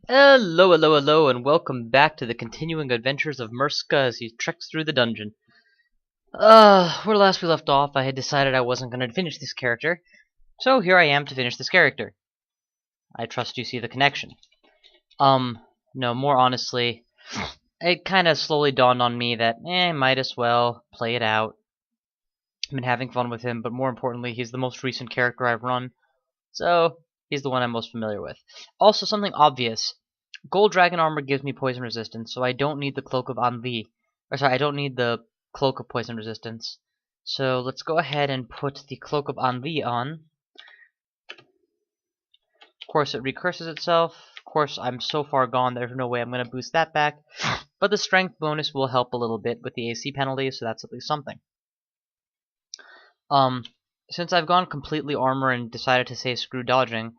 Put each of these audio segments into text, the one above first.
Hello, hello, hello, and welcome back to the continuing adventures of Merska as he treks through the dungeon. Where last we left off, I had decided I wasn't going to finish this character, so here I am to finish this character. I trust you see the connection. No, more honestly, it kind of slowly dawned on me that, might as well play it out. I've been having fun with him, but more importantly, he's the most recent character I've run, so he's the one I'm most familiar with. Also, something obvious. Gold Dragon Armor gives me poison resistance, so I don't need the Cloak of Envy. Or sorry, I don't need the Cloak of Poison Resistance. So let's go ahead and put the Cloak of Envy on. Of course, it recurses itself. Of course, I'm so far gone, there's no way I'm going to boost that back. But the Strength bonus will help a little bit with the AC penalty, so that's at least something. Since I've gone completely armor and decided to say screw dodging,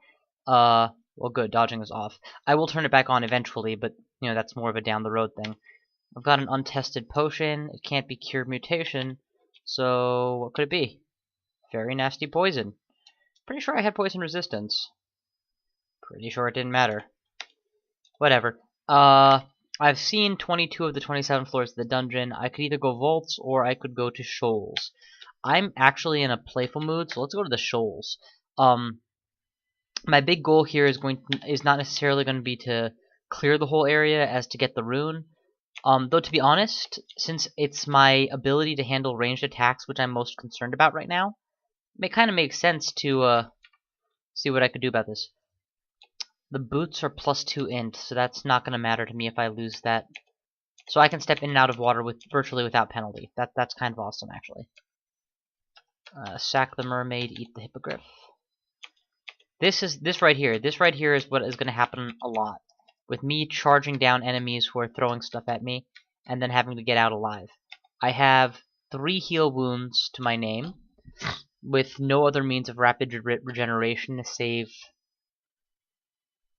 well, good, dodging is off. I will turn it back on eventually, but, that's more of a down-the-road thing. I've got an untested potion. It can't be cured mutation, so what could it be? Very nasty poison. Pretty sure I had poison resistance. Pretty sure it didn't matter. Whatever. I've seen 22 of the 27 floors of the dungeon. I could either go vaults, or I could go to shoals. I'm actually in a playful mood, so let's go to the shoals. My big goal here is not necessarily going to be to clear the whole area as to get the rune. Though to be honest, since it's my ability to handle ranged attacks which I'm most concerned about right now, it kind of makes sense to see what I could do about this. The boots are +2 int, so that's not going to matter to me if I lose that. So I can step in and out of water virtually without penalty. That's kind of awesome, actually. Sack the mermaid, eat the hippogriff. This right here is what is going to happen a lot, with me charging down enemies who are throwing stuff at me, and then having to get out alive. I have 3 heal wounds to my name, with no other means of rapid regeneration to save...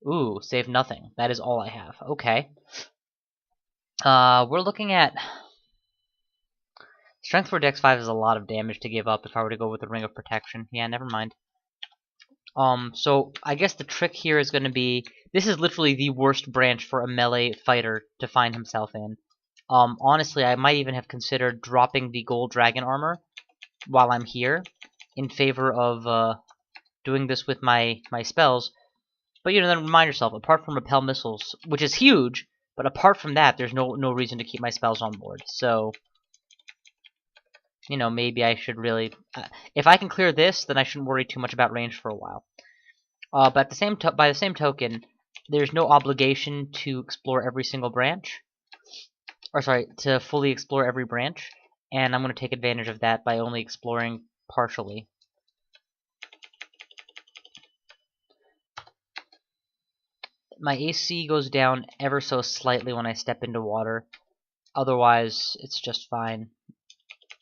Ooh, save nothing. That is all I have. Okay. We're looking at... Strength for Dex 5 is a lot of damage to give up if I were to go with the Ring of Protection. Yeah, never mind. So I guess the trick here is going to be, this is literally the worst branch for a melee fighter to find himself in. Honestly, I might even have considered dropping the gold dragon armor while I'm here in favor of doing this with my spells. But then remind yourself, apart from repel missiles, which is huge, but apart from that, there's no reason to keep my spells on board. So, maybe I should really... if I can clear this, then I shouldn't worry too much about range for a while. But by the same token, there's no obligation to explore every single branch. Or sorry, to fully explore every branch. And I'm going to take advantage of that by only exploring partially. My AC goes down ever so slightly when I step into water. Otherwise, it's just fine.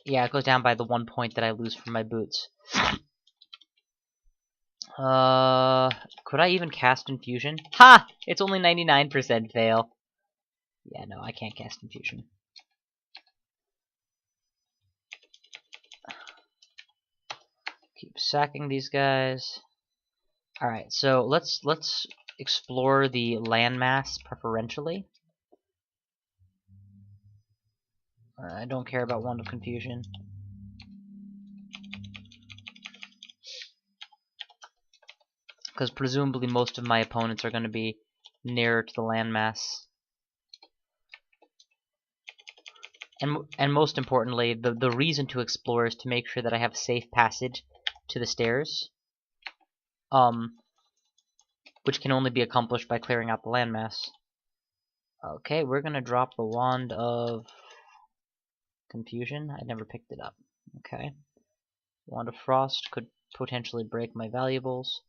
Yeah, it goes down by the 1 point that I lose from my boots. Could I even cast Infusion? Ha! It's only 99% fail. Yeah, no, I can't cast Infusion. Keep sacking these guys. Alright, so let's explore the landmass preferentially. I don't care about Wand of Confusion. Because presumably most of my opponents are going to be nearer to the landmass. And most importantly, the reason to explore is to make sure that I have safe passage to the stairs. Which can only be accomplished by clearing out the landmass. Okay, we're going to drop the Wand of Confusion. I never picked it up. Okay. Wand of Frost could potentially break my valuables.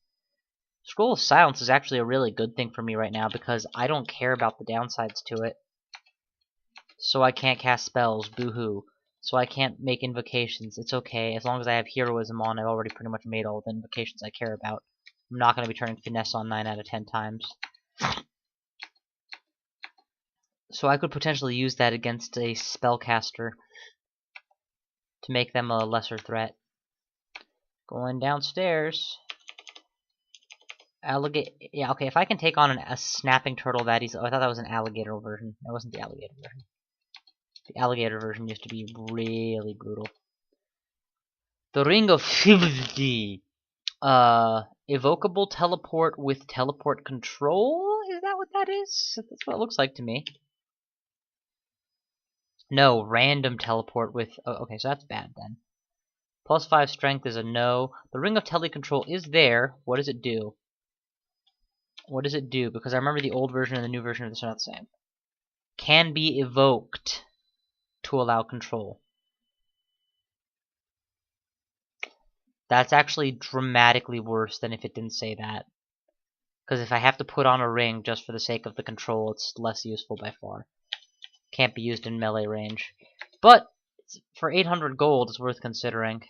Scroll of Silence is actually a really good thing for me right now because I don't care about the downsides to it. So I can't cast spells, boo-hoo. So I can't make invocations, it's okay. As long as I have Heroism on, I've already pretty much made all the invocations I care about. I'm not going to be turning Finesse on 9 out of 10 times. So I could potentially use that against a spellcaster to make them a lesser threat. Going downstairs. Alligator. Yeah, okay, if I can take on a snapping turtle that easily. Oh, I thought that was an alligator version. That wasn't the alligator version. The alligator version used to be really brutal. The Ring of Hubris. Evocable teleport with teleport control? Is that what that is? That's what it looks like to me. No, random teleport with... Oh, okay, so that's bad then. +5 strength is a no. The Ring of Telecontrol is there. What does it do? What does it do? Because I remember the old version and the new version of this are not the same. Can be evoked to allow control. That's actually dramatically worse than if it didn't say that. Because if I have to put on a ring just for the sake of the control, it's less useful by far. Can't be used in melee range. But for 800 gold, it's worth considering.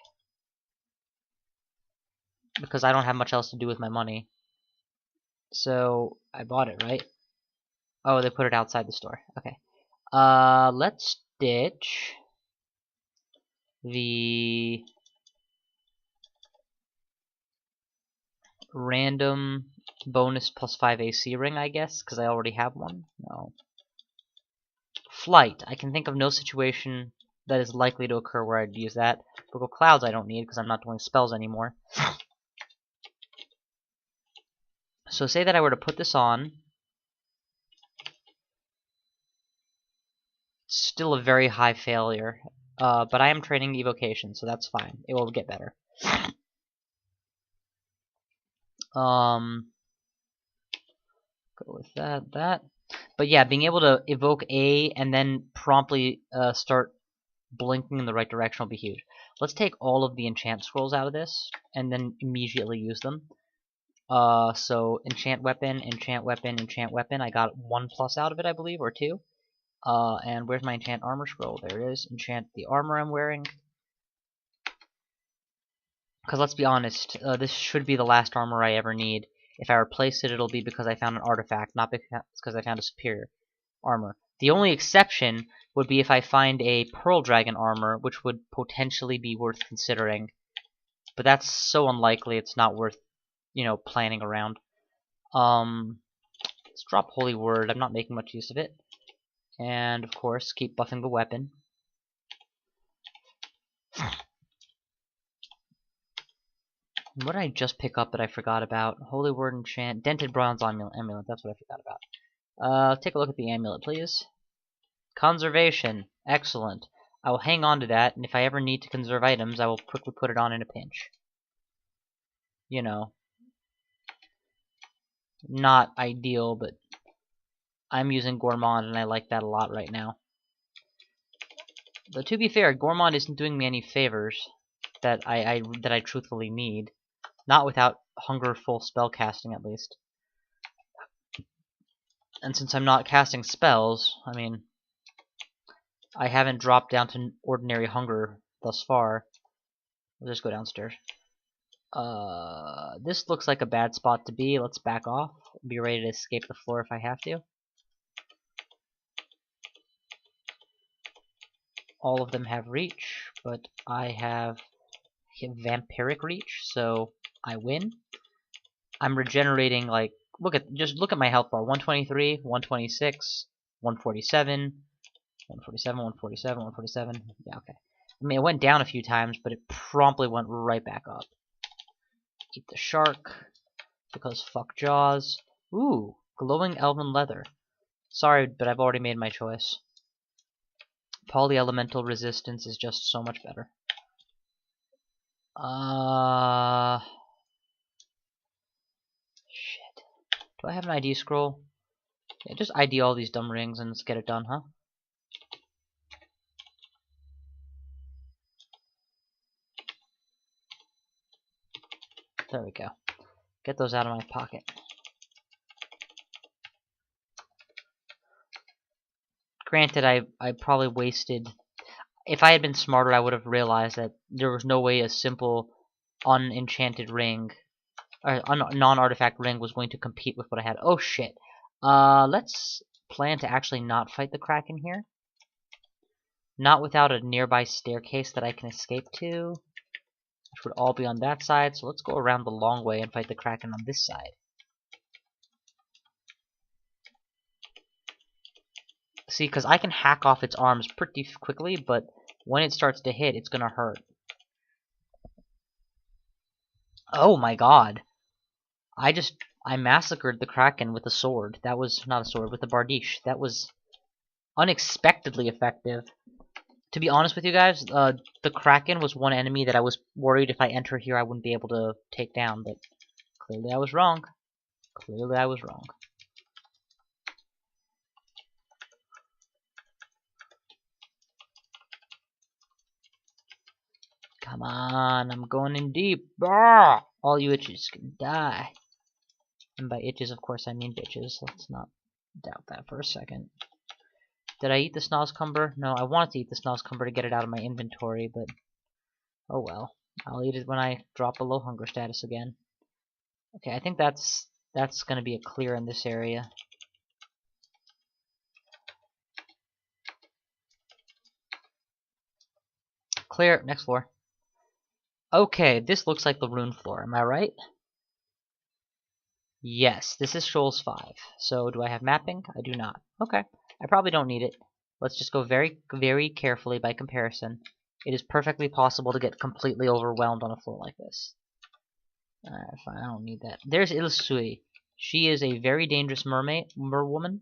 Because I don't have much else to do with my money. So, I bought it, right? Oh, they put it outside the store. Okay. Let's ditch the random bonus +5 AC ring, I guess, because I already have one. No. Flight. I can think of no situation that is likely to occur where I'd use that. Purple Clouds I don't need because I'm not doing spells anymore. So say that I were to put this on. Still a very high failure. But I am training evocation, so that's fine. It will get better. Go with that. But yeah, being able to evoke A and then promptly start blinking in the right direction will be huge. Let's take all of the enchant scrolls out of this and then immediately use them. So enchant weapon, enchant weapon, enchant weapon. I got 1+ out of it, I believe, or 2. And where's my enchant armor scroll? There it is. Enchant the armor I'm wearing. Because let's be honest, this should be the last armor I ever need. If I replace it, it'll be because I found an artifact, not because I found a superior armor. The only exception would be if I find a Pearl Dragon armor, which would potentially be worth considering. But that's so unlikely, it's not worth, you know, planning around. Let's drop Holy Word. I'm not making much use of it. And, of course, keep buffing the weapon. What did I just pick up that I forgot about? Holy Word enchant. Dented Bronze Amulet. That's what I forgot about. Take a look at the amulet, please. Conservation. Excellent. I will hang on to that, and if I ever need to conserve items, I will quickly put it on in a pinch. You know. Not ideal, but I'm using Gourmand, and I like that a lot right now. But to be fair, Gourmand isn't doing me any favors that I truthfully need. Not without hungerful spellcasting, at least. And since I'm not casting spells, I mean, I haven't dropped down to ordinary hunger thus far. We'll just go downstairs. This looks like a bad spot to be. Let's back off. Be ready to escape the floor if I have to. All of them have reach, but I have vampiric reach, so I win. I'm regenerating, like, just look at my health bar. 123, 126, 147, 147, 147, 147. Yeah, okay. I mean, it went down a few times, but it promptly went right back up. Eat the shark, because fuck Jaws. Ooh, glowing elven leather. Sorry, but I've already made my choice. Polyelemental resistance is just so much better. Shit. Do I have an ID scroll? Yeah, just ID all these dumb rings and let's get it done, huh? There we go. Get those out of my pocket. Granted, I probably wasted... If I had been smarter, I would have realized that there was no way a simple unenchanted ring, or non-artifact ring was going to compete with what I had. Oh shit. Let's plan to actually not fight the Kraken here. Not without a nearby staircase that I can escape to, which would all be on that side. So let's go around the long way and fight the Kraken on this side. See, because I can hack off its arms pretty quickly, but when it starts to hit, it's gonna hurt. Oh my god. I massacred the Kraken with a sword. That was not a sword, with a Bardiche. That was unexpectedly effective. To be honest with you guys, the Kraken was one enemy that I was worried if I enter here I wouldn't be able to take down, but clearly I was wrong. Clearly I was wrong. Come on, I'm going in deep. Bah! All you itches can die. And by itches, of course, I mean bitches. Let's not doubt that for a second. Did I eat the Snozzcumber? No, I wanted to eat the Snozzcumber to get it out of my inventory, but oh well. I'll eat it when I drop below hunger status again. Okay, I think that's gonna be a clear in this area. Clear. Next floor. Okay, this looks like the rune floor. Am I right? Yes, this is Shoals 5. So do I have mapping? I do not. Okay, I probably don't need it. Let's just go very, very carefully by comparison. It is perfectly possible to get completely overwhelmed on a floor like this. Alright, fine, I don't need that. There's Ilsui. She is a very dangerous merwoman,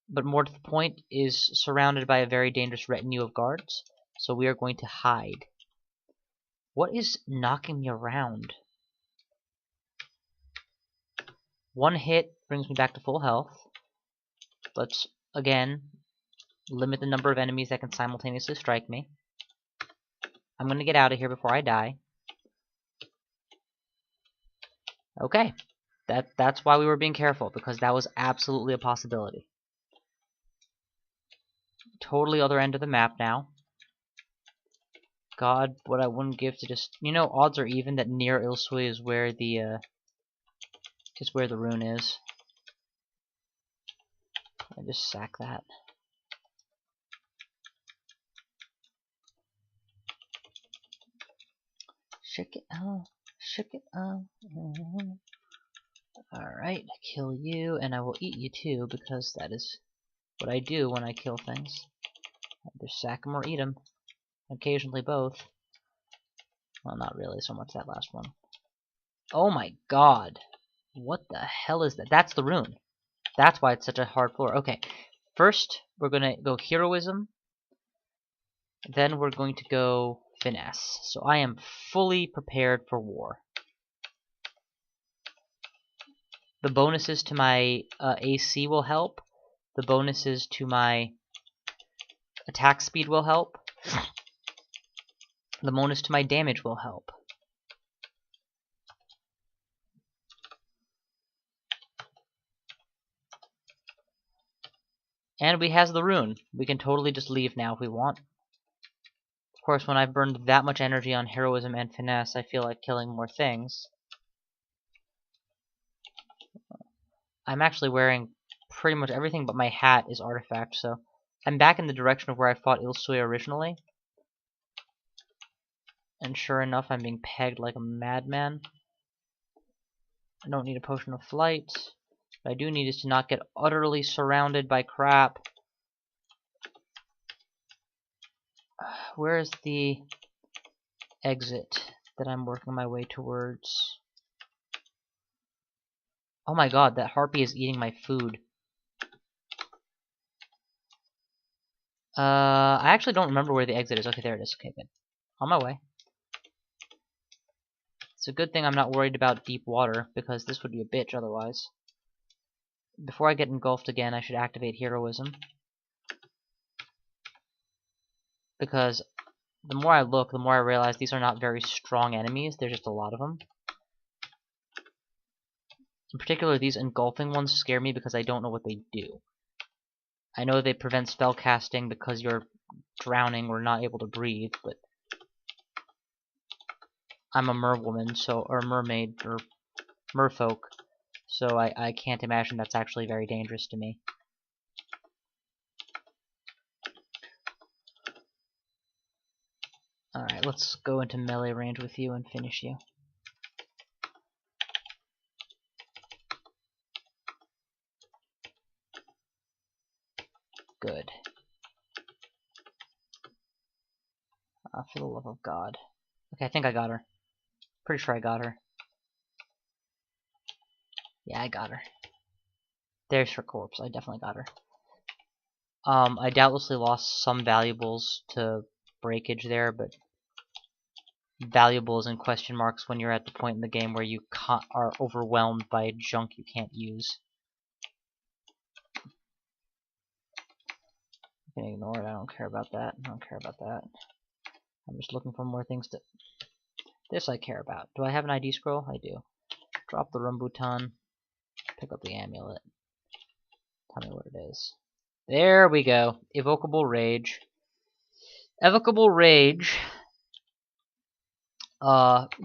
but more to the point, is surrounded by a very dangerous retinue of guards. So we are going to hide. What is knocking me around? One hit brings me back to full health. Let's, again, limit the number of enemies that can simultaneously strike me. I'm gonna get out of here before I die. Okay. That's why we were being careful, because that was absolutely a possibility. Totally other end of the map now. God, what I wouldn't give to just... You know, odds are even that near Ilsui is where the rune is. I just sack that. Shake it out, shake it out. Alright, kill you, and I will eat you too, because that is what I do when I kill things. Either sack them or eat them. Occasionally both. Well, not really so much that last one. Oh my god! What the hell is that? That's the rune. That's why it's such a hard floor. Okay, first we're gonna go heroism. Then we're going to go finesse. So I am fully prepared for war. The bonuses to my AC will help. The bonuses to my attack speed will help. The bonus to my damage will help. And we has the rune. We can totally just leave now if we want. Of course, when I've burned that much energy on heroism and finesse, I feel like killing more things. I'm actually wearing pretty much everything but my hat is artifact, so I'm back in the direction of where I fought Ilsui originally. And sure enough, I'm being pegged like a madman. I don't need a potion of flight. What I do need is to not get utterly surrounded by crap. Where is the exit that I'm working my way towards? Oh my god, that harpy is eating my food. I actually don't remember where the exit is. Okay, there it is. Okay, good. On my way. It's a good thing I'm not worried about deep water, because this would be a bitch otherwise. Before I get engulfed again, I should activate heroism. Because the more I look, the more I realize these are not very strong enemies. There's just a lot of them. In particular, these engulfing ones scare me because I don't know what they do. I know they prevent spell casting because you're drowning or not able to breathe, but I'm a merwoman, so, or mermaid, or merfolk, so I can't imagine that's actually very dangerous to me. Alright, let's go into melee range with you and finish you. Good. For the love of God. Okay, I think I got her. Pretty sure I got her. Yeah, I got her. There's her corpse. I definitely got her. I doubtlessly lost some valuables to breakage there, but valuables in question marks when you're at the point in the game where you are overwhelmed by junk you can't use. You can ignore it. I don't care about that. I don't care about that. I'm just looking for more things to... This I care about. Do I have an ID scroll? I do. Drop the rambutan. Pick up the amulet. Tell me what it is. There we go. Evocable Rage. Evocable Rage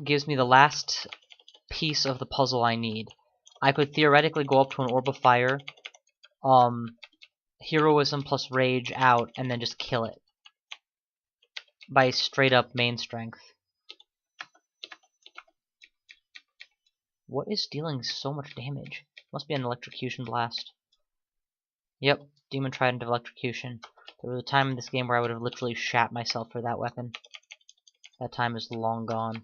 gives me the last piece of the puzzle I need. I could theoretically go up to an Orb of Fire, Heroism plus Rage out, and then just kill it. By straight up main strength. What is dealing so much damage? Must be an Electrocution Blast. Yep, Demon Trident of Electrocution. There was a time in this game where I would have literally shat myself for that weapon. That time is long gone.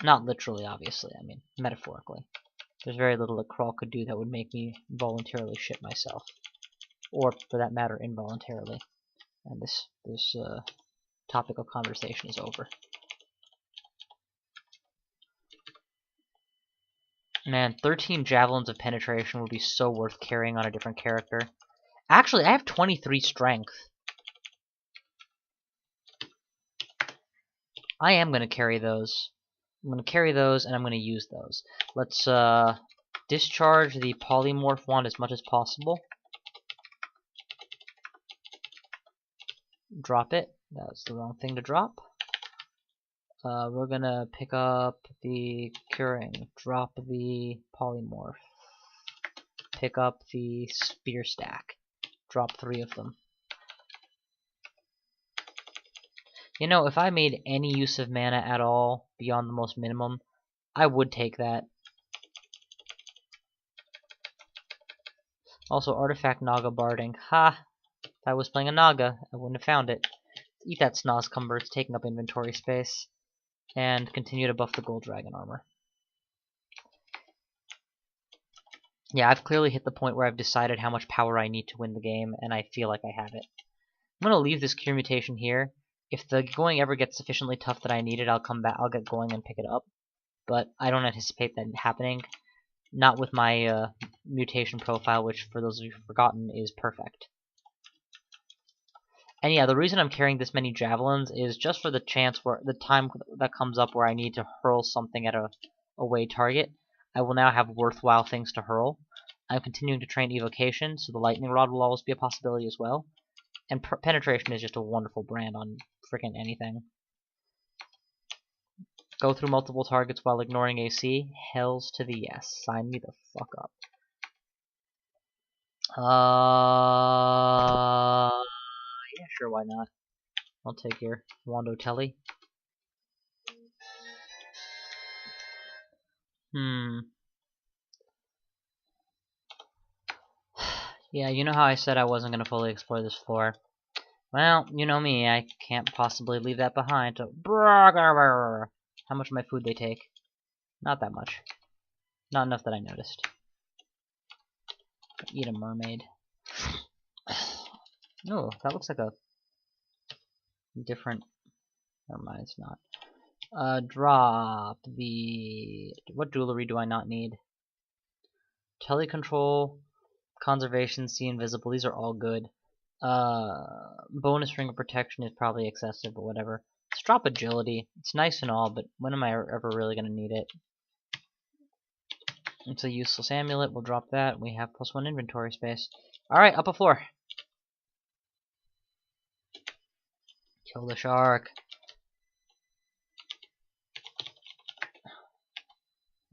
Not literally, obviously, I mean, metaphorically. There's very little that Crawl could do that would make me voluntarily shit myself. Or, for that matter, involuntarily. And this topic of conversation is over. Man, 13 Javelins of Penetration would be so worth carrying on a different character. Actually, I have 23 Strength. I am going to carry those. I'm going to carry those, and I'm going to use those. Let's discharge the Polymorph Wand as much as possible. Drop it. That was the wrong thing to drop. We're going to pick up the Curing. Drop the Polymorph. Pick up the Spear Stack. Drop 3 of them. You know, if I made any use of mana at all beyond the most minimum, I would take that. Also, Artifact Naga Barding. Ha! If I was playing a Naga, I wouldn't have found it. Eat that Snozcumber, it's taking up inventory space. And continue to buff the Gold Dragon Armor. Yeah, I've clearly hit the point where I've decided how much power I need to win the game, and I feel like I have it. I'm gonna leave this Cure Mutation here. If the going ever gets sufficiently tough that I need it, I'll come back. I'll get going and pick it up. But I don't anticipate that happening. Not with my mutation profile, which, for those of you who've forgotten, is perfect. And yeah, the reason I'm carrying this many javelins is just for the chance where the time that comes up where I need to hurl something at a away target. I will now have worthwhile things to hurl. I'm continuing to train evocation, so the lightning rod will always be a possibility as well. And penetration is just a wonderful brand on freaking anything. Go through multiple targets while ignoring AC. Hells to the yes. Sign me the fuck up. Yeah, sure, why not? I'll take your Wando Telly. Yeah, you know how I said I wasn't going to fully explore this floor? Well, you know me, I can't possibly leave that behind. So, how much of my food they take? Not that much. Not enough that I noticed. Eat a mermaid. Oh, that looks like a different... Never mind, it's not. Drop the... What jewelry do I not need? Telecontrol, Conservation, See Invisible, these are all good. Bonus Ring of Protection is probably excessive, but whatever. Let's drop Agility. It's nice and all, but when am I ever really going to need it? It's a useless amulet. We'll drop that. We have +1 inventory space. Alright, up a floor. Kill the shark.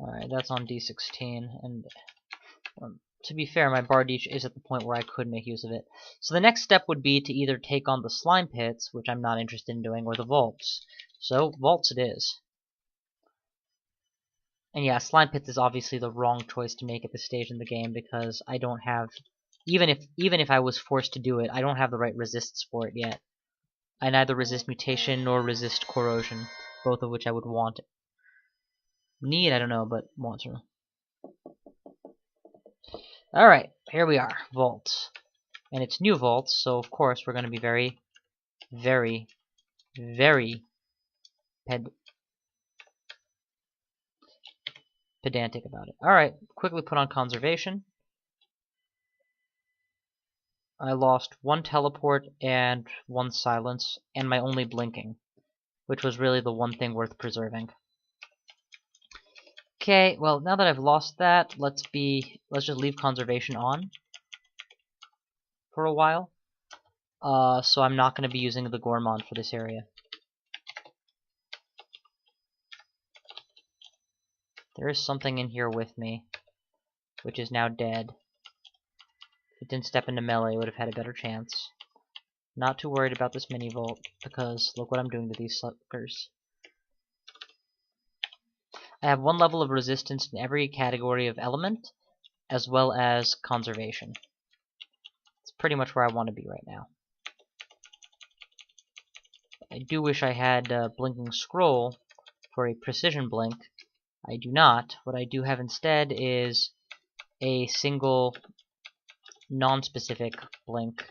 Alright, that's on D16, and to be fair, my Bardiche is at the point where I could make use of it. So the next step would be to either take on the Slime Pits, which I'm not interested in doing, or the Vaults. So, Vaults it is. And yeah, Slime Pits is obviously the wrong choice to make at this stage in the game because I don't have, even if I was forced to do it, I don't have the right resists for it yet. I neither resist mutation nor resist corrosion, both of which I would want. Need, I don't know, but want to. Alright, here we are, vaults. And it's new vaults, so of course we're going to be very, very, very pedantic about it. Alright, quickly put on conservation. I lost 1 teleport and 1 silence, and my only blinking, which was really the one thing worth preserving. Okay, well, now that I've lost that, let's just leave conservation on for a while. So I'm not going to be using the Gourmand for this area. There is something in here with me, which is now dead. If it didn't step into melee, it would have had a better chance. Not too worried about this mini vault, because look what I'm doing to these suckers. I have 1 level of resistance in every category of element, as well as conservation. It's pretty much where I want to be right now. I do wish I had Blinking Scroll for a precision blink. I do not. What I do have instead is a single non-specific blink.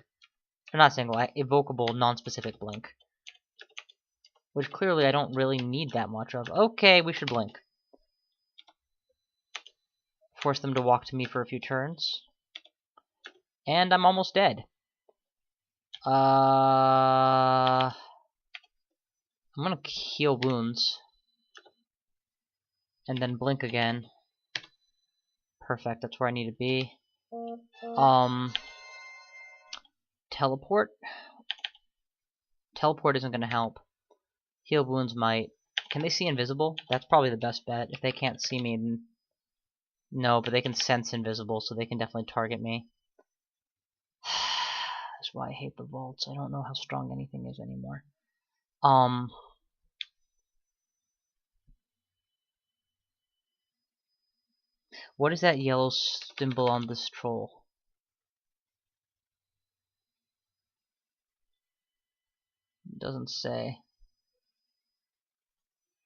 Or not single, evocable non-specific blink. Which clearly I don't really need that much of. Okay, we should blink. Force them to walk to me for a few turns. And I'm almost dead. I'm gonna heal wounds. And then blink again. Perfect, that's where I need to be. Teleport? Teleport isn't gonna help. Heal wounds might. Can they see invisible? That's probably the best bet. If they can't see me, then... No, but they can sense invisible, so they can definitely target me. That's why I hate the vaults. I don't know how strong anything is anymore. What is that yellow symbol on this troll? It doesn't say.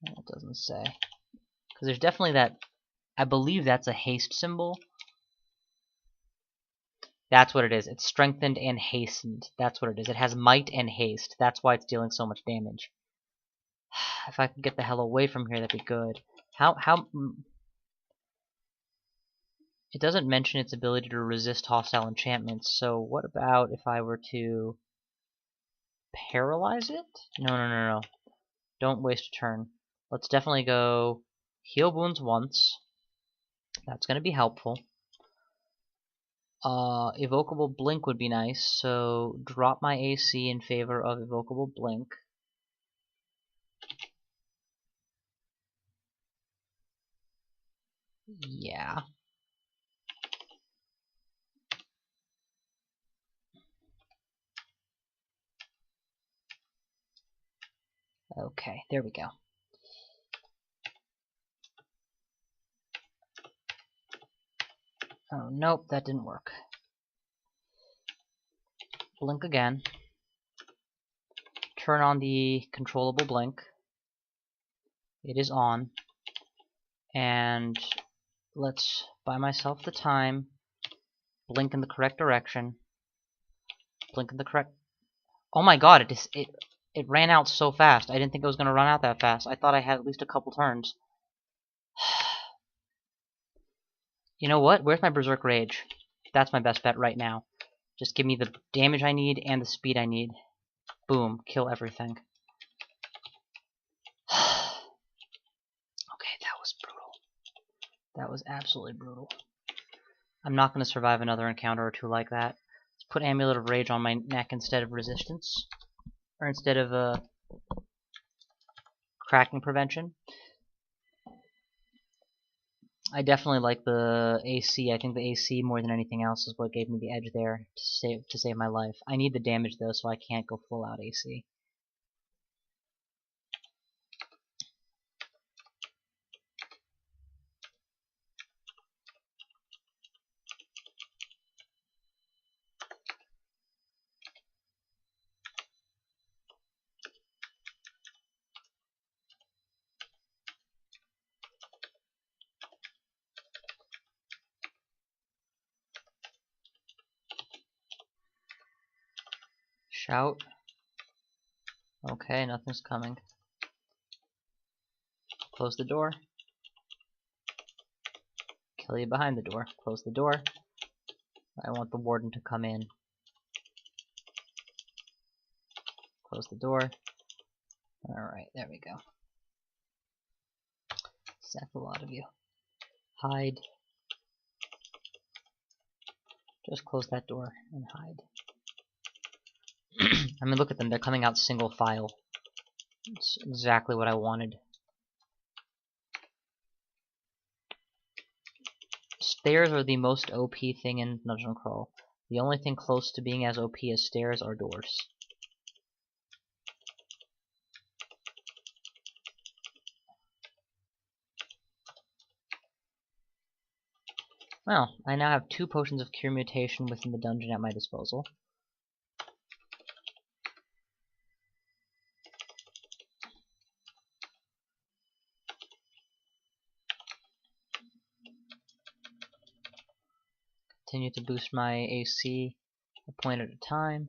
It doesn't say. Because there's definitely that... I believe that's a haste symbol. That's what it is. It's strengthened and hastened. That's what it is. It has might and haste. That's why it's dealing so much damage. If I could get the hell away from here, that'd be good. How... It doesn't mention its ability to resist hostile enchantments, so what about if I were to paralyze it? No. Don't waste a turn. Let's definitely go heal wounds once. That's going to be helpful. Evocable Blink would be nice, so drop my AC in favor of Evocable Blink. Yeah. Okay, there we go. Oh, nope, that didn't work. Blink again. Turn on the controllable blink. It is on. And let's buy myself the time. Blink in the correct direction. Blink in the correct... Oh my god, it ran out so fast. I didn't think it was going to run out that fast. I thought I had at least a couple turns. You know what? Where's my Berserk Rage? That's my best bet right now. Just give me the damage I need and the speed I need. Boom. Kill everything. Okay, that was brutal. That was absolutely brutal. I'm not going to survive another encounter or two like that. Let's put Amulet of Rage on my neck instead of Resistance. Or instead of cracking prevention. I definitely like the AC. I think the AC more than anything else is what gave me the edge there to save my life. I need the damage though, so I can't go full out AC. Shout. Okay, nothing's coming. Close the door. Kill you behind the door. Close the door. I want the warden to come in. Close the door. Alright, there we go. That's a lot of you. Hide. Just close that door and hide. I mean, look at them. They're coming out single file. It's exactly what I wanted. Stairs are the most OP thing in Dungeon Crawl. The only thing close to being as OP as stairs are doors. Well, I now have 2 potions of Cure Mutation within the dungeon at my disposal. Continue to boost my AC a point at a time.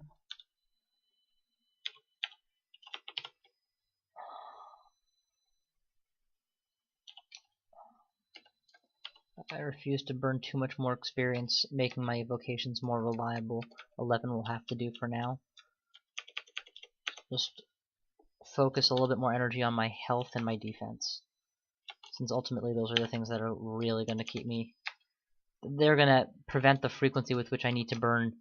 I refuse to burn too much more experience, making my evocations more reliable. 11 will have to do for now. Just focus a little bit more energy on my health and my defense, since ultimately those are the things that are really going to keep me. They're going to prevent the frequency with which I need to burn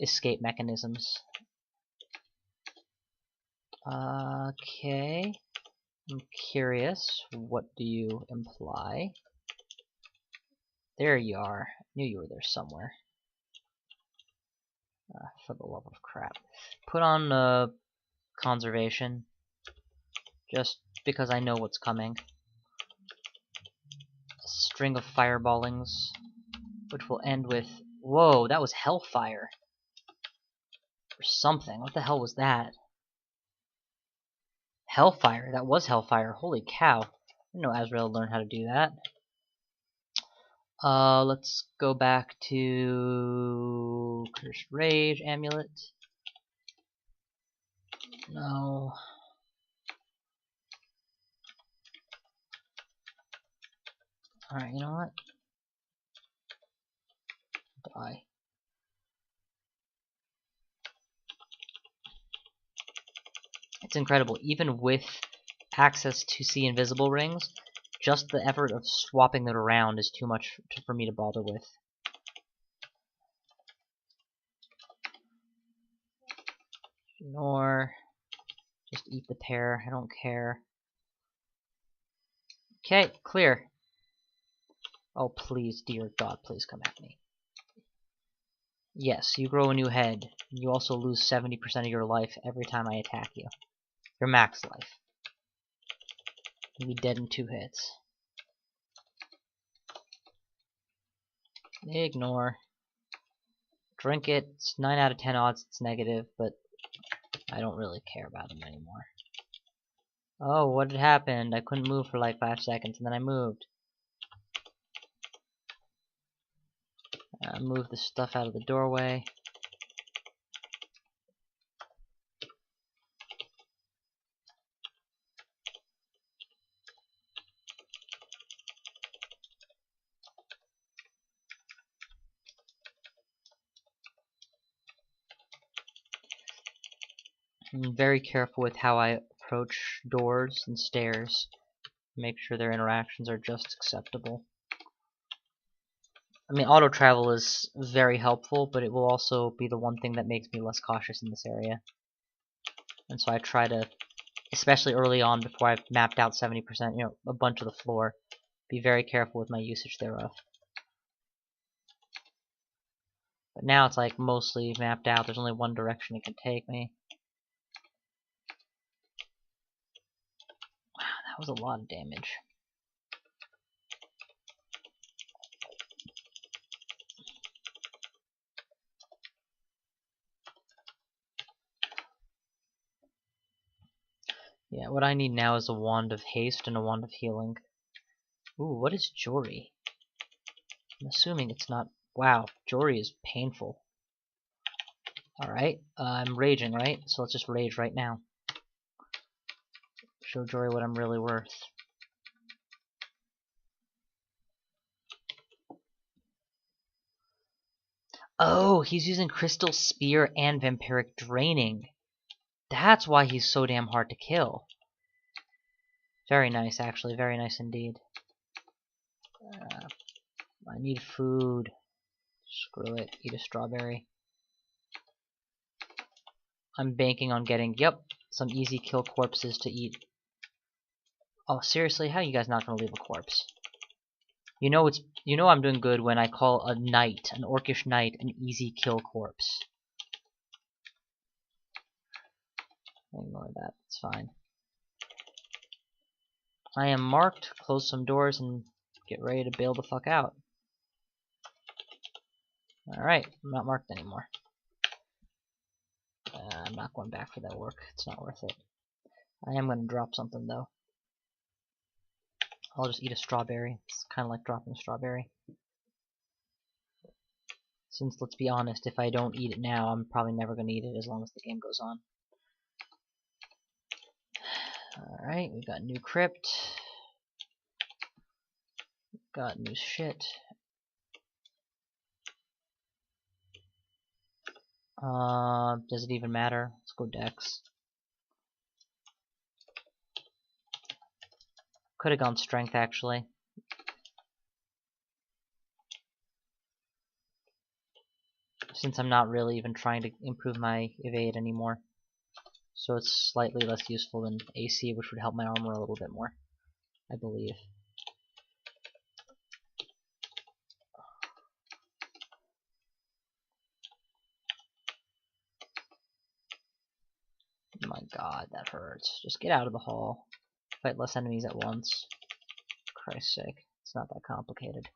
escape mechanisms. Okay. I'm curious. What do you imply? There you are. Knew you were there somewhere. For the love of crap. Put on conservation. Just because I know what's coming. A string of fireballings, which will end with... Whoa, that was hellfire. Or something. What the hell was that? Hellfire. That was hellfire. Holy cow. I didn't know Azrael learned how to do that. Let's go back to Cursed Rage Amulet. No. Alright, you know what? Die. It's incredible. Even with access to see invisible rings, just the effort of swapping it around is too much for me to bother with. Ignore. Just eat the pear. I don't care. Okay, clear. Oh, please, dear God, please come at me. Yes, you grow a new head. You also lose 70% of your life every time I attack you. Your max life. You'll be dead in 2 hits. Ignore. Drink it. It's 9 out of 10 odds it's negative, but I don't really care about him anymore. Oh, what had happened? I couldn't move for like 5 seconds, and then I moved. Move the stuff out of the doorway. I'm very careful with how I approach doors and stairs. Make sure their interactions are just acceptable. I mean, auto travel is very helpful, but it will also be the one thing that makes me less cautious in this area. And so I try to, especially early on before I've mapped out 70%, you know, a bunch of the floor, be very careful with my usage thereof. But now it's like mostly mapped out. There's only one direction it can take me. Wow, that was a lot of damage. Yeah, what I need now is a wand of haste and a wand of healing. Ooh, what is Jory? I'm assuming it's not... Wow, Jory is painful. Alright, I'm raging, right? So let's just rage right now. Show Jory what I'm really worth. Oh, he's using Crystal Spear and Vampiric Draining. That's why he's so damn hard to kill. Very nice, actually. Very nice indeed. I need food. Screw it. Eat a strawberry. I'm banking on getting, yep, some easy kill corpses to eat. Oh, seriously? How are you guys not gonna leave a corpse? You know I'm doing good when I call a knight, an orcish knight, an easy kill corpse. Ignore that. It's fine. I am marked. Close some doors and get ready to bail the fuck out. Alright, I'm not marked anymore. I'm not going back for that work. It's not worth it. I am going to drop something, though. I'll just eat a strawberry. It's kind of like dropping a strawberry. Since, let's be honest, if I don't eat it now, I'm probably never going to eat it as long as the game goes on. Alright, we got new crypt. Got new shit. Does it even matter? Let's go Dex. Could have gone Strength, actually. Since I'm not really even trying to improve my evade anymore. So it's slightly less useful than AC, which would help my armor a little bit more, I believe. My god, that hurts. Just get out of the hall. Fight less enemies at once. Christ's sake. It's not that complicated.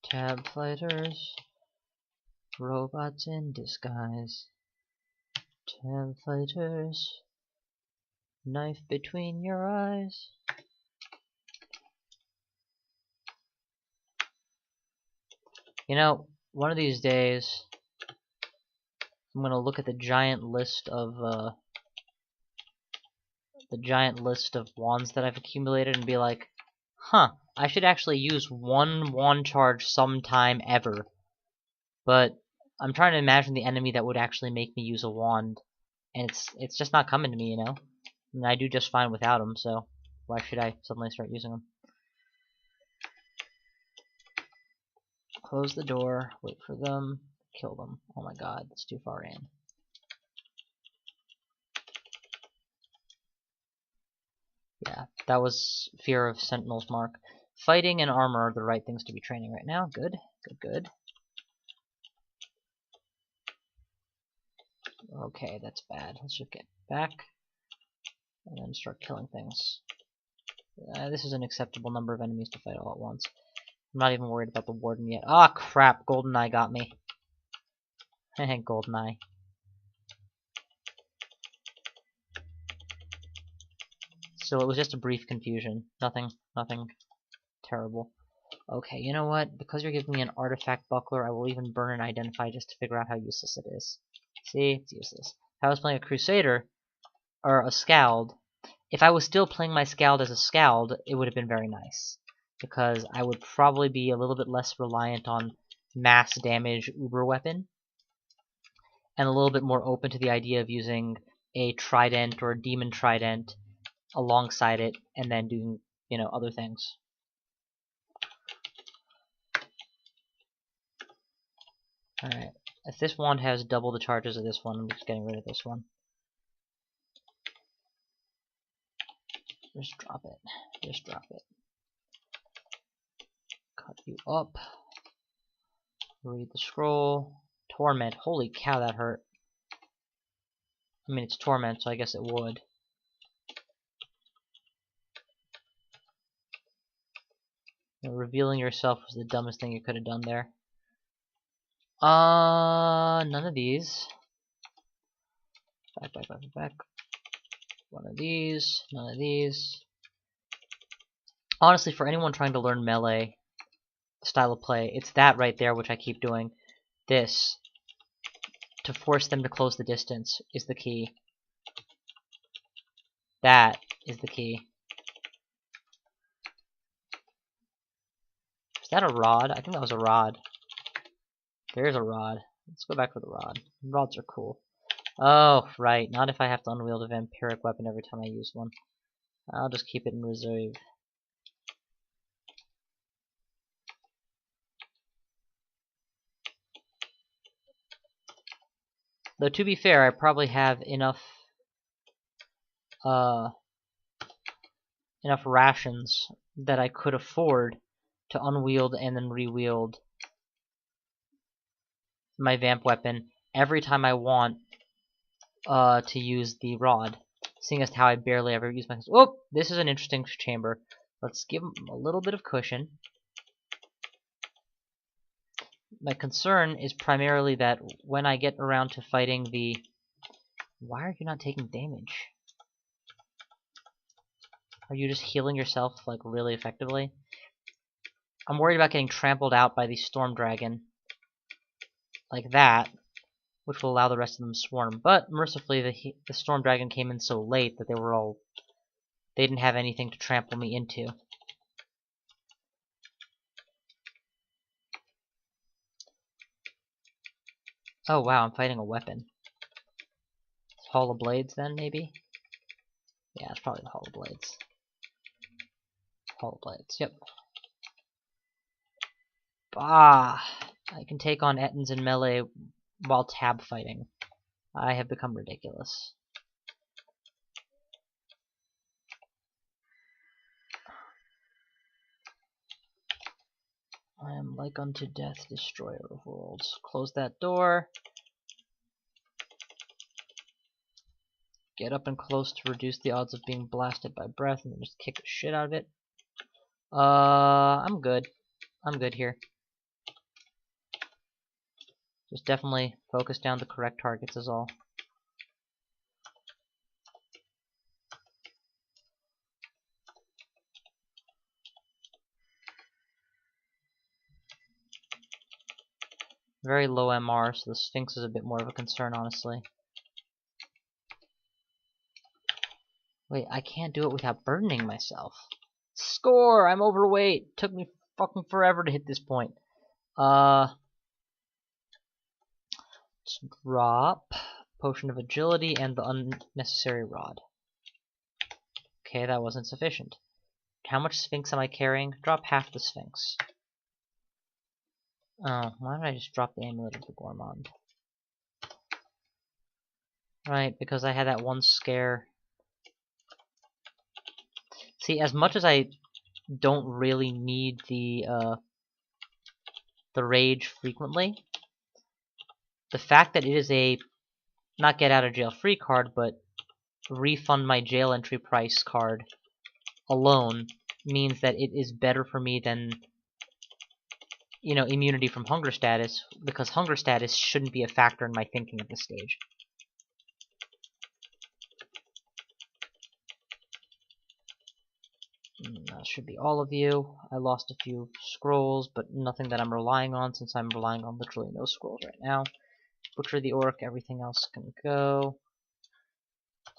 Tab fighters. Robots in disguise. Tab fighters. Knife between your eyes. You know, one of these days, I'm gonna look at the giant list of wands that I've accumulated and be like, huh, I should actually use one wand charge sometime ever. But I'm trying to imagine the enemy that would actually make me use a wand, and it's just not coming to me, you know? I mean, I do just fine without them, so why should I suddenly start using them? Close the door, wait for them, kill them. Oh my god, that's too far in. Yeah, that was Fear of Sentinel's Mark. Fighting and armor are the right things to be training right now. Good, good, good. Okay, that's bad. Let's just get back and then start killing things. This is an acceptable number of enemies to fight all at once. I'm not even worried about the warden yet. Ah, crap! GoldenEye got me. GoldenEye. So it was just a brief confusion. Nothing terrible. Okay, you know what? Because you're giving me an artifact buckler, I will even burn and identify just to figure out how useless it is. See? It's useless. If I was playing a Crusader, or a Skald, if I was still playing my Skald as a Skald, it would have been very nice. Because I would probably be a little bit less reliant on mass damage uber weapon, and a little bit more open to the idea of using a trident or a demon trident alongside it, and then doing, you know, other things. Alright, if this wand has double the charges of this one, I'm just getting rid of this one. Just drop it. Just drop it. Cut you up. Read the scroll. Torment. Holy cow, that hurt. I mean, it's torment, so I guess it would. You know, revealing yourself was the dumbest thing you could have done there. None of these. Back. One of these. None of these. Honestly, for anyone trying to learn melee style of play, it's that right there which I keep doing. This, to force them to close the distance, is the key. That is the key. Is that a rod? I think that was a rod. There's a rod. Let's go back for the rod. Rods are cool. Oh, right. Not if I have to unwield a vampiric weapon every time I use one. I'll just keep it in reserve. Though, to be fair, I probably have enough rations that I could afford to unwield and then rewield my vamp weapon every time I want to use the rod, seeing as how I barely ever use my... Oh, this is an interesting chamber. Let's give him a little bit of cushion. My concern is primarily that when I get around to fighting the... Why are you not taking damage? Are you just healing yourself, like, really effectively? I'm worried about getting trampled out by the Storm Dragon. Like that. Which will allow the rest of them to swarm. But, mercifully, the Storm Dragon came in so late that they didn't have anything to trample me into. Oh wow, I'm fighting a weapon. Hall of Blades then, maybe? Yeah, it's probably the Hall of Blades. Hall of Blades, yep. Ah! I can take on Ettins in melee while tab fighting. I have become ridiculous. I am like unto death, destroyer of worlds. Close that door. Get up and close to reduce the odds of being blasted by breath, and then just kick the shit out of it. I'm good. I'm good here. Just definitely focus down the correct targets is all. Very low MR, so the Sphinx is a bit more of a concern, honestly. Wait, I can't do it without burdening myself. Score! I'm overweight! Took me fucking forever to hit this point. Let's drop Potion of Agility and the unnecessary rod. Okay, that wasn't sufficient. How much Sphinx am I carrying? Drop half the Sphinx. Oh, why did I just drop the Amulet of the Gourmand? Right, because I had that one scare. See, as much as I don't really need the rage frequently, the fact that it is a not get out of jail free card, but refund my jail entry price card alone means that it is better for me than, you know, immunity from hunger status, because hunger status shouldn't be a factor in my thinking at this stage. That should be all of you. I lost a few scrolls, but nothing that I'm relying on, since I'm relying on literally no scrolls right now. Butcher the orc, everything else can go.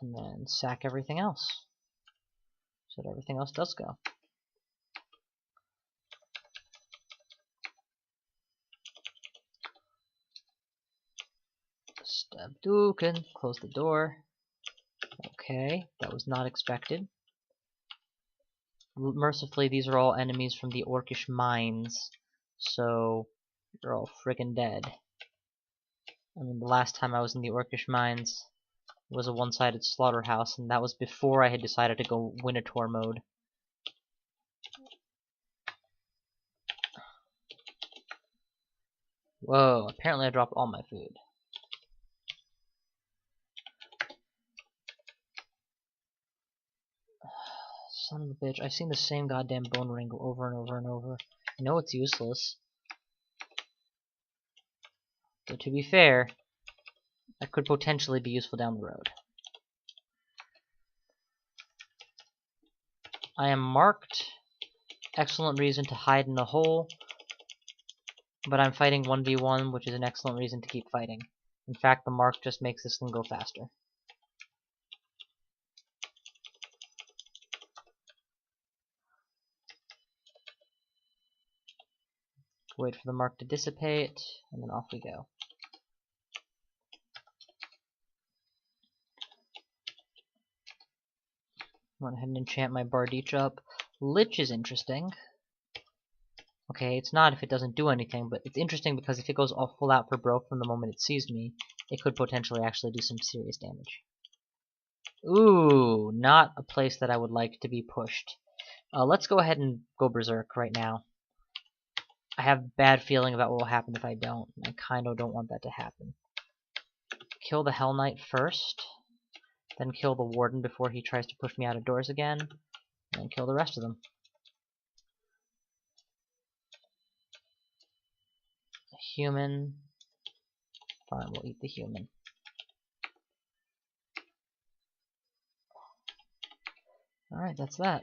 And then sack everything else. So that everything else does go. Stab Dukin, close the door. Okay, that was not expected. Mercifully, these are all enemies from the Orcish mines, so they're all friggin' dead. I mean, the last time I was in the Orcish mines was a one-sided slaughterhouse, and that was before I had decided to go Winnotor mode. Whoa, apparently I dropped all my food. Son of a bitch, I've seen the same goddamn bone ring go over and over and over. I know it's useless. But to be fair, that could potentially be useful down the road. I am marked excellent reason to hide in a hole, but I'm fighting 1v1, which is an excellent reason to keep fighting. In fact, the mark just makes this thing go faster. Wait for the mark to dissipate, and then off we go. Went ahead and enchant my Bardich up. Lich is interesting. Okay, it's not if it doesn't do anything, but it's interesting because if it goes all full out for broke from the moment it sees me, it could potentially actually do some serious damage. Ooh, not a place that I would like to be pushed. Let's go ahead and go berserk right now. I have a bad feeling about what will happen if I don't. I kind of don't want that to happen. Kill the Hell Knight first, then kill the Warden before he tries to push me out of doors again, and then kill the rest of them. Human. Fine, we'll eat the human. Alright, that's that.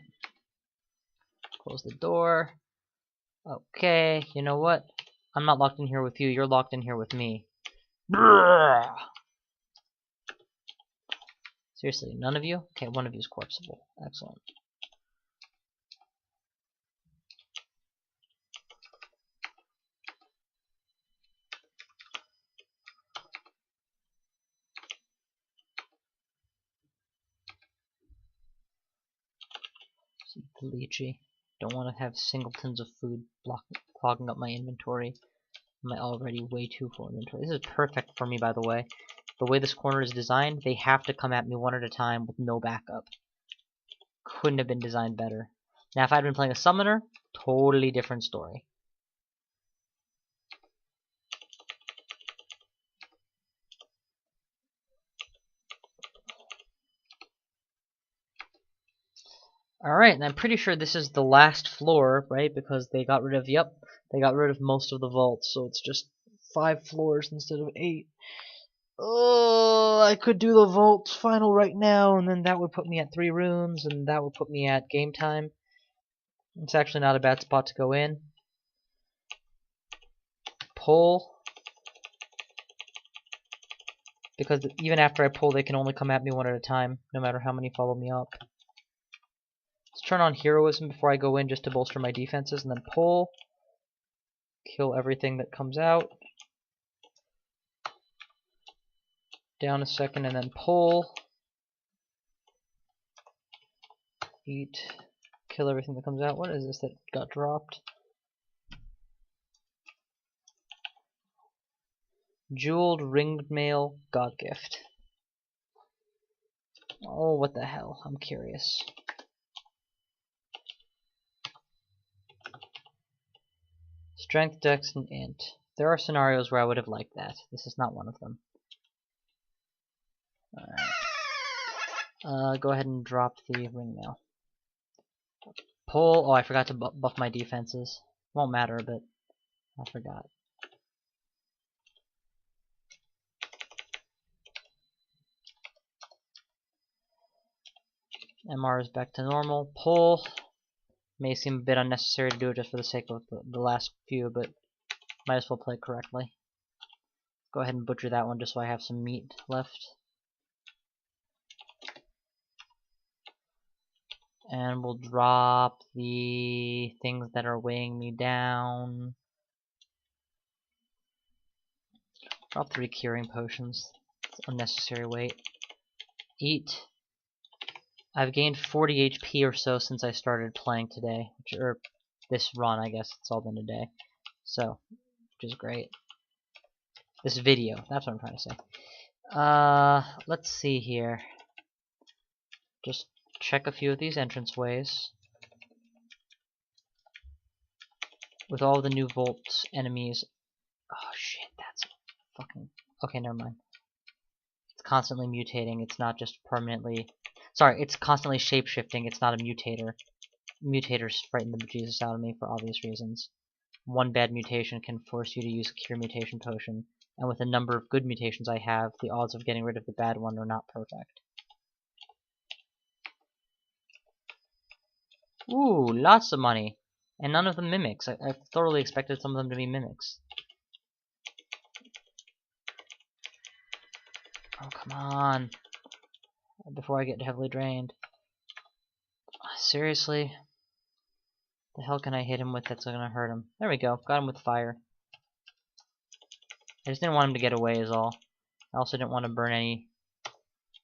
Close the door. Okay, you know what? I'm not locked in here with you, you're locked in here with me. Brrr! Seriously, none of you? Okay, one of you is corpseable. Excellent. The lychee. Don't want to have singletons of food clogging up my inventory. My already way too full inventory. This is perfect for me, by the way. The way this corner is designed, they have to come at me one at a time with no backup. Couldn't have been designed better. Now, if I'd been playing a summoner, totally different story. Alright, and I'm pretty sure this is the last floor, right? Because they got rid of, they got rid of most of the vaults, so it's just 5 floors instead of 8. Oh, I could do the vault final right now, and then that would put me at 3 runes, and that would put me at game time. It's actually not a bad spot to go in. Pull. Because even after I pull, they can only come at me one at a time, no matter how many follow me up. Let's turn on heroism before I go in just to bolster my defenses, and then pull. Kill everything that comes out. Down a second, and then pull. Eat. Kill everything that comes out. What is this that got dropped? Jeweled ringed mail god gift. Oh, what the hell? I'm curious. Strength, dex, and int. There are scenarios where I would have liked that. This is not one of them. Alright. Go ahead and drop the ring mail. Pull. Oh, I forgot to buff my defenses. Won't matter, but I forgot. MR is back to normal. Pull. May seem a bit unnecessary to do it just for the sake of the last few, but might as well play correctly. Go ahead and butcher that one just so I have some meat left. And we'll drop the things that are weighing me down. Drop 3 curing potions. It's unnecessary weight. Eat. I've gained 40 HP or so since I started playing today, or this run, I guess it's all been a day. So, which is great. This video, that's what I'm trying to say. Let's see here. Just check a few of these entranceways. With all the new Volt enemies. Oh shit, that's fucking... Okay, never mind. It's constantly mutating, it's not just permanently... Sorry, it's constantly shape-shifting, it's not a mutator. Mutators frighten the bejesus out of me for obvious reasons. One bad mutation can force you to use a cure mutation potion, and with the number of good mutations I have, the odds of getting rid of the bad one are not perfect. Ooh, lots of money. And none of them mimics. I thoroughly expected some of them to be mimics. Oh, come on. Before I get heavily drained. Seriously? The hell can I hit him with that's gonna hurt him? There we go. Got him with fire. I just didn't want him to get away is all. I also didn't want to burn any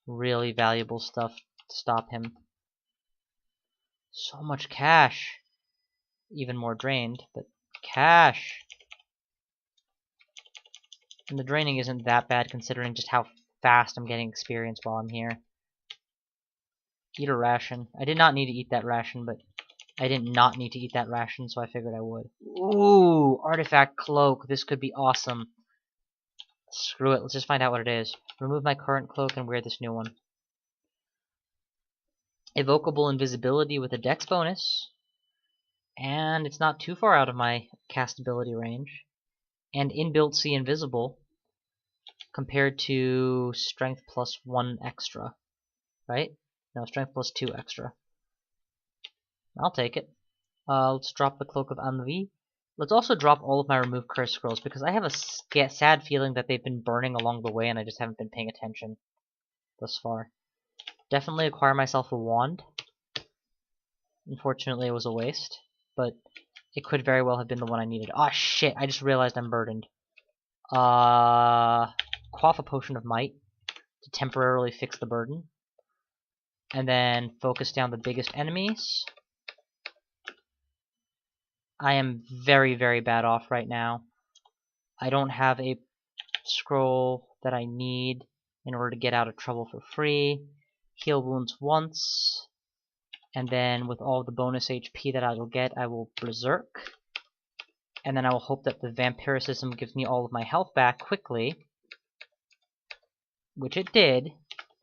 really valuable stuff to stop him. So much cash. Even more drained, but cash. And the draining isn't that bad considering just how fast I'm getting experience while I'm here. Eat a ration. I did not need to eat that ration, but I did not need to eat that ration, so I figured I would. Ooh, artifact cloak. This could be awesome. Screw it, let's just find out what it is. Remove my current cloak and wear this new one. Evocable invisibility with a dex bonus. And it's not too far out of my castability range. And inbuilt see invisible compared to strength plus 1 extra. Right? No, strength plus 2 extra. I'll take it. Let's drop the Cloak of Ennui. Let's also drop all of my remove curse scrolls because I have a sad feeling that they've been burning along the way and I just haven't been paying attention thus far. Definitely acquire myself a wand. Unfortunately, it was a waste, but it could very well have been the one I needed. Ah, shit! I just realized I'm burdened. Quaff a potion of might to temporarily fix the burden, and then focus down the biggest enemies. I am very, very bad off right now. I don't have a scroll that I need in order to get out of trouble for free. Heal wounds once, and then with all the bonus HP that I will get, I will berserk. And then I will hope that the vampiricism gives me all of my health back quickly, which it did,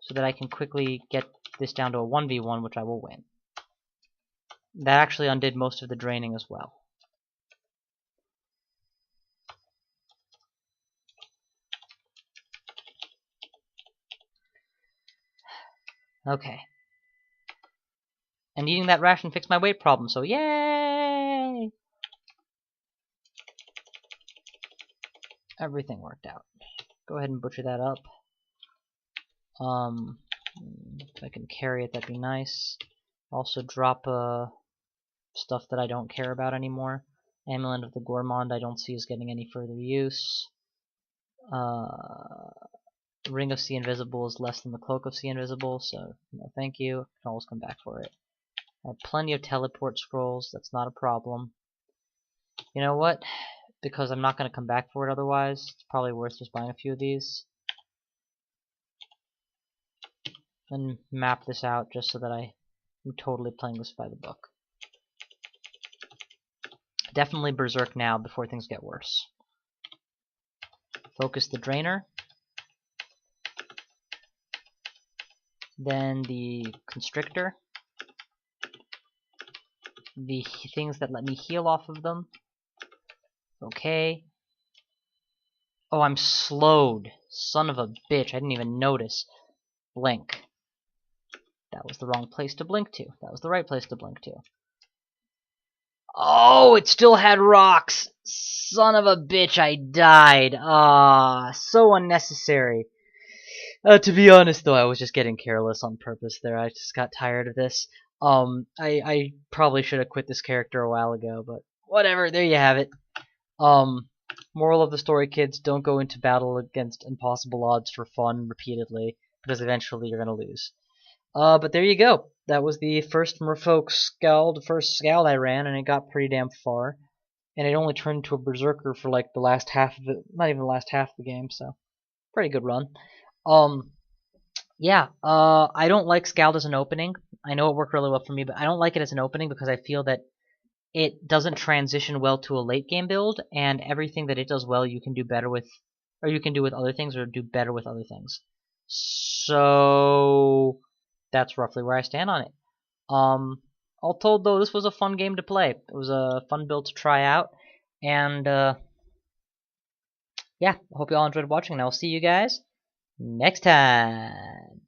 so that I can quickly get this down to a 1v1, which I will win. That actually undid most of the draining as well. Okay. And eating that ration fixed my weight problem, so yay! Everything worked out. Go ahead and butcher that up. If I can carry it, that'd be nice. Also drop stuff that I don't care about anymore. Amulet of the Gourmand I don't see as getting any further use. Ring of See Invisible is less than the Cloak of See Invisible, so no thank you. I can always come back for it. I have plenty of teleport scrolls, that's not a problem. You know what? Because I'm not going to come back for it otherwise, it's probably worth just buying a few of these. And map this out just so that I'm totally playing this by the book. Definitely berserk now before things get worse. Focus the drainer. Then the constrictor. The things that let me heal off of them. Okay. Oh, I'm slowed. Son of a bitch, I didn't even notice. Blink. That was the wrong place to blink to. That was the right place to blink to. Oh, it still had rocks! Son of a bitch, I died. Ah, so unnecessary. To be honest, though, I was just getting careless on purpose there. I just got tired of this. I probably should have quit this character a while ago, but whatever, there you have it. Moral of the story, kids, don't go into battle against impossible odds for fun repeatedly, because eventually you're gonna lose. But there you go. That was the first MerfolkSkald, the first Skald I ran, and it got pretty damn far. And it only turned into a Berserker for like the last half of it, not even the last half of the game, so pretty good run. Yeah, I don't like Skald as an opening. I know it worked really well for me, but I don't like it as an opening because I feel that it doesn't transition well to a late game build, and everything that it does well you can do better with, or you can do with other things, or do better with other things. So that's roughly where I stand on it. All told though, this was a fun game to play. It was a fun build to try out, and yeah, I hope you all enjoyed watching, and I will see you guys next time.